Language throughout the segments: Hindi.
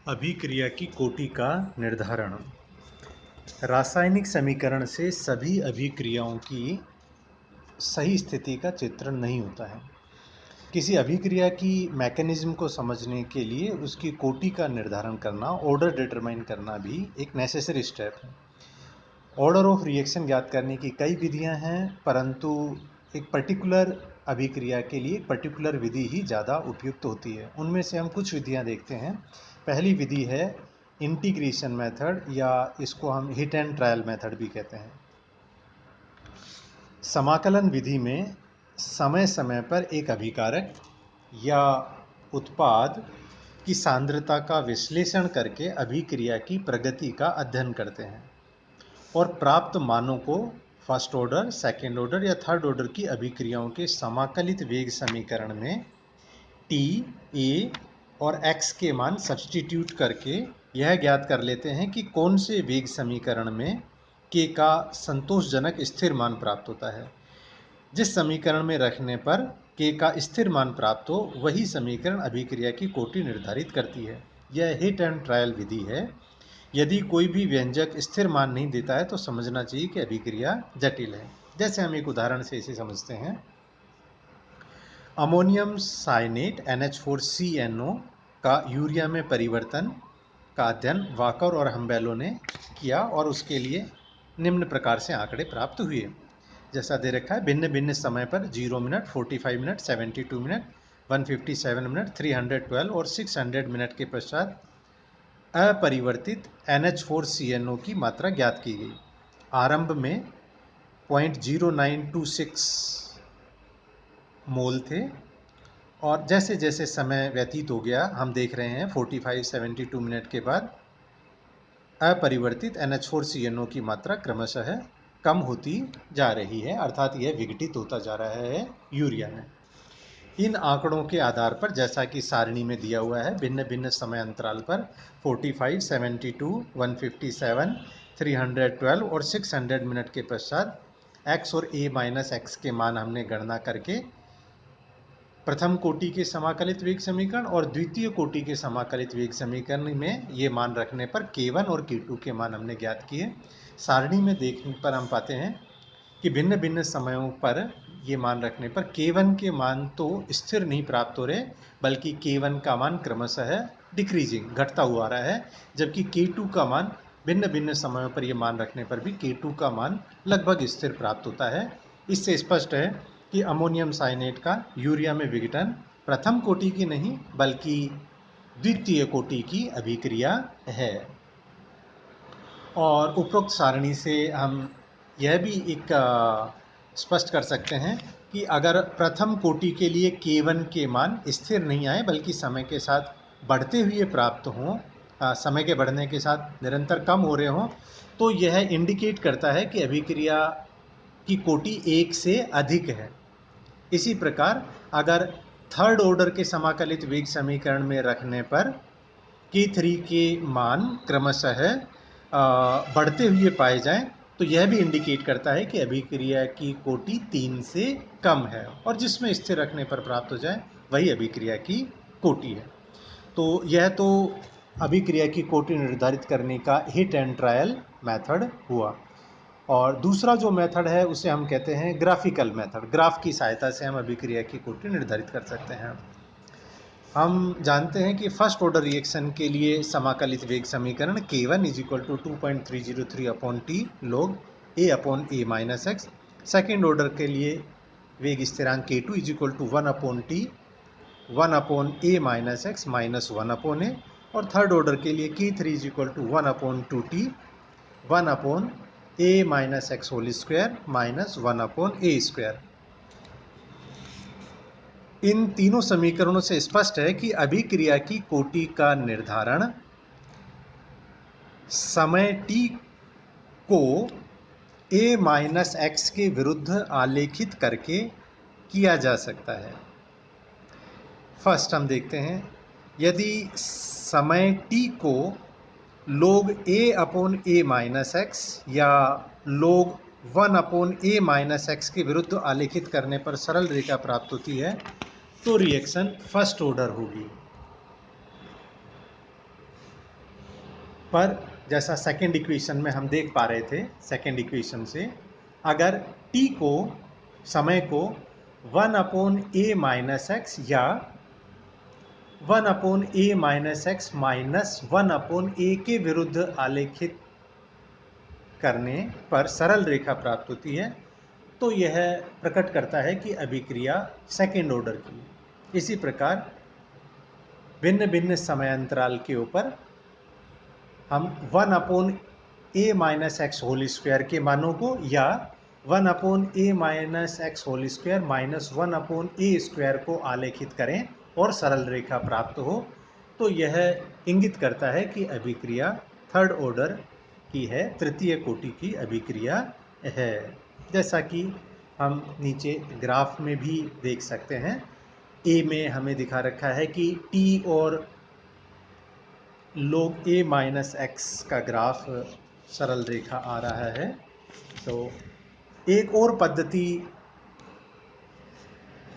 अभिक्रिया की कोटि का निर्धारण। रासायनिक समीकरण से सभी अभिक्रियाओं की सही स्थिति का चित्रण नहीं होता है। किसी अभिक्रिया की मैकेनिज्म को समझने के लिए उसकी कोटि का निर्धारण करना, ऑर्डर डिटरमाइन करना भी एक नेसेसरी स्टेप है। ऑर्डर ऑफ रिएक्शन ज्ञात करने की कई विधियां हैं, परंतु एक पर्टिकुलर अभिक्रिया के लिए एक पर्टिकुलर विधि ही ज़्यादा उपयुक्त होती है। उनमें से हम कुछ विधियां देखते हैं। पहली विधि है इंटीग्रेशन मेथड, या इसको हम हिट एंड ट्रायल मेथड भी कहते हैं। समाकलन विधि में समय समय पर एक अभिकारक या उत्पाद की सांद्रता का विश्लेषण करके अभिक्रिया की प्रगति का अध्ययन करते हैं और प्राप्त मानों को फर्स्ट ऑर्डर, सेकेंड ऑर्डर या थर्ड ऑर्डर की अभिक्रियाओं के समाकलित वेग समीकरण में टी, ए और एक्स के मान सब्स्टिट्यूट करके यह ज्ञात कर लेते हैं कि कौन से वेग समीकरण में के का संतोषजनक स्थिर मान प्राप्त होता है। जिस समीकरण में रखने पर के का स्थिर मान प्राप्त हो, वही समीकरण अभिक्रिया की कोटि निर्धारित करती है। यह हिट एंड ट्रायल विधि है। यदि कोई भी व्यंजक स्थिर मान नहीं देता है तो समझना चाहिए कि अभिक्रिया जटिल है। जैसे हम एक उदाहरण से इसे समझते हैं। अमोनियम साइनेट NH4CnO का यूरिया में परिवर्तन का अध्ययन वाकर और हम्बेलो ने किया और उसके लिए निम्न प्रकार से आंकड़े प्राप्त हुए। जैसा दे रखा है, भिन्न भिन्न समय पर 0 मिनट, 45 मिनट, 72 मिनट, 157 मिनट, 312 और 600 मिनट के पश्चात अपरिवर्तित NH4CnO की मात्रा ज्ञात की गई। आरंभ में 0.0926 मोल थे और जैसे जैसे समय व्यतीत हो गया, हम देख रहे हैं 45-72 मिनट के बाद अपरिवर्तित NH4CnO की मात्रा क्रमशः कम होती जा रही है, अर्थात यह विघटित होता जा रहा है यूरिया में। इन आंकड़ों के आधार पर, जैसा कि सारणी में दिया हुआ है, भिन्न भिन्न समय अंतराल पर 45, 72, 157, 312 और 600 मिनट के पश्चात x और a माइनस एक्स के मान हमने गणना करके प्रथम कोटि के समाकलित वेग समीकरण और द्वितीय कोटि के समाकलित वेग समीकरण में ये मान रखने पर K1 और K2 के मान हमने ज्ञात किए। सारणी में देखने पर हम पाते हैं कि भिन्न भिन्न समयों पर ये मान रखने पर K1 के मान तो स्थिर नहीं प्राप्त हो रहे, बल्कि K1 का मान क्रमशः डिक्रीजिंग, घटता हुआ आ रहा है, जबकि K2 का मान भिन्न भिन्न समयों पर ये मान रखने पर भी K2 का मान लगभग स्थिर प्राप्त होता है। इससे स्पष्ट है कि अमोनियम साइनेट का यूरिया में विघटन प्रथम कोटि की नहीं बल्कि द्वितीय कोटि की अभिक्रिया है। और उपरोक्त सारणी से हम यह भी एक स्पष्ट कर सकते हैं कि अगर प्रथम कोटि के लिए K1 के मान स्थिर नहीं आए बल्कि समय के साथ बढ़ते हुए प्राप्त हों, समय के बढ़ने के साथ निरंतर कम हो रहे हों, तो यह इंडिकेट करता है कि अभिक्रिया की कोटि 1 से अधिक है। इसी प्रकार अगर थर्ड ऑर्डर के समाकलित वेग समीकरण में रखने पर K3 के मान क्रमशः बढ़ते हुए पाए जाएं, तो यह भी इंडिकेट करता है कि अभिक्रिया की कोटि 3 से कम है, और जिसमें स्थिर रखने पर प्राप्त हो जाए वही अभिक्रिया की कोटि है। तो यह तो अभिक्रिया की कोटि निर्धारित करने का हिट एंड ट्रायल मेथड हुआ। और दूसरा जो मेथड है उसे हम कहते हैं ग्राफिकल मेथड। ग्राफ की सहायता से हम अभिक्रिया की कोटि निर्धारित कर सकते हैं। हम जानते हैं कि फर्स्ट ऑर्डर रिएक्शन के लिए समाकलित वेग समीकरण K1 = 2.303/T log A/A minus x. Second order के लिए वेग स्थिरांक K2 = 1/T 1/A minus x minus 1/A। और थर्ड ऑर्डर के लिए K3 = 1/2T 1/A minus x whole square minus 1/A²। इन तीनों समीकरणों से स्पष्ट है कि अभिक्रिया की कोटि का निर्धारण समय t को a माइनस एक्स के विरुद्ध आलेखित करके किया जा सकता है। फर्स्ट हम देखते हैं, यदि समय t को log A/A माइनस एक्स या log 1/A माइनस एक्स के विरुद्ध आलेखित करने पर सरल रेखा प्राप्त होती है, तो रिएक्शन फर्स्ट ऑर्डर होगी। पर जैसा सेकेंड इक्वेशन में हम देख पा रहे थे, सेकेंड इक्वेशन से अगर t को, समय को 1/a माइनस एक्स या 1/a minus x minus 1/a के विरुद्ध आलेखित करने पर सरल रेखा प्राप्त होती है, तो यह प्रकट करता है कि अभिक्रिया सेकेंड ऑर्डर की। इसी प्रकार भिन्न भिन्न समय अंतराल के ऊपर हम 1/a minus x whole square के मानों को या 1/a minus x whole square minus 1/a square को आलेखित करें और सरल रेखा प्राप्त हो, तो यह इंगित करता है कि अभिक्रिया थर्ड ऑर्डर की है, तृतीय कोटि की अभिक्रिया है। जैसा कि हम नीचे ग्राफ में भी देख सकते हैं, ए में हमें दिखा रखा है कि t और log a माइनस एक्स का ग्राफ सरल रेखा आ रहा है। तो एक और पद्धति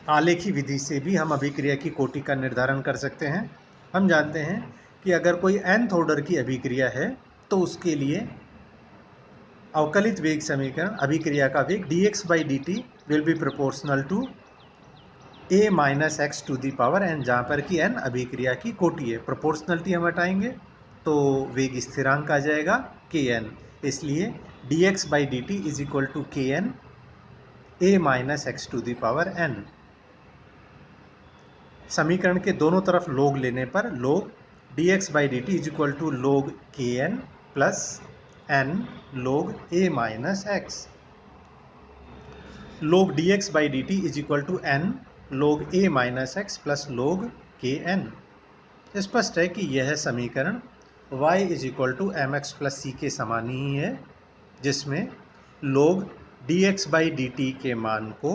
आलेखी विधि से भी हम अभिक्रिया की कोटि का निर्धारण कर सकते हैं। हम जानते हैं कि अगर कोई nth ऑर्डर की अभिक्रिया है तो उसके लिए अवकलित वेग समीकरण, अभिक्रिया का वेग dx/dt will be proportional to a minus x to the power n, जहाँ पर कि n अभिक्रिया की कोटि है। प्रोपोर्शनलिटी हम हटाएंगे तो वेग स्थिरांक आ जाएगा kn, इसलिए dx/dt is equal to kn a minus x to the power n। समीकरण के दोनों तरफ log लेने पर log dx/dt is equal to log kn plus n log a minus x. log dx/dt is equal to n log a minus x plus log kn। स्पष्ट है कि यह समीकरण y is equal to mx plus c के समान ही है, जिसमें log dx/dt के मान को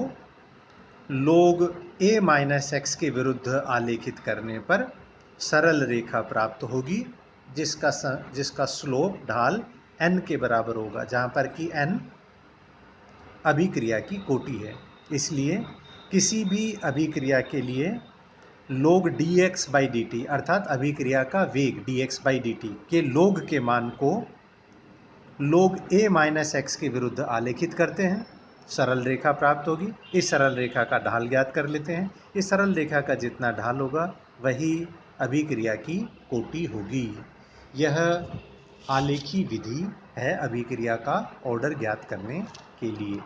log a माइनस एक्स के विरुद्ध आलेखित करने पर सरल रेखा प्राप्त होगी, जिसका स्लोप, ढाल n के बराबर होगा, जहाँ पर कि n अभिक्रिया की कोटि है। इसलिए किसी भी अभिक्रिया के लिए log dx/dt अर्थात अभिक्रिया का वेग dx/dt के log के मान को log a माइनस एक्स के विरुद्ध आलेखित करते हैं, सरल रेखा प्राप्त होगी। इस सरल रेखा का ढाल ज्ञात कर लेते हैं। इस सरल रेखा का जितना ढाल होगा वही अभिक्रिया की कोटि होगी। यह आलेखी विधि है अभिक्रिया का ऑर्डर ज्ञात करने के लिए।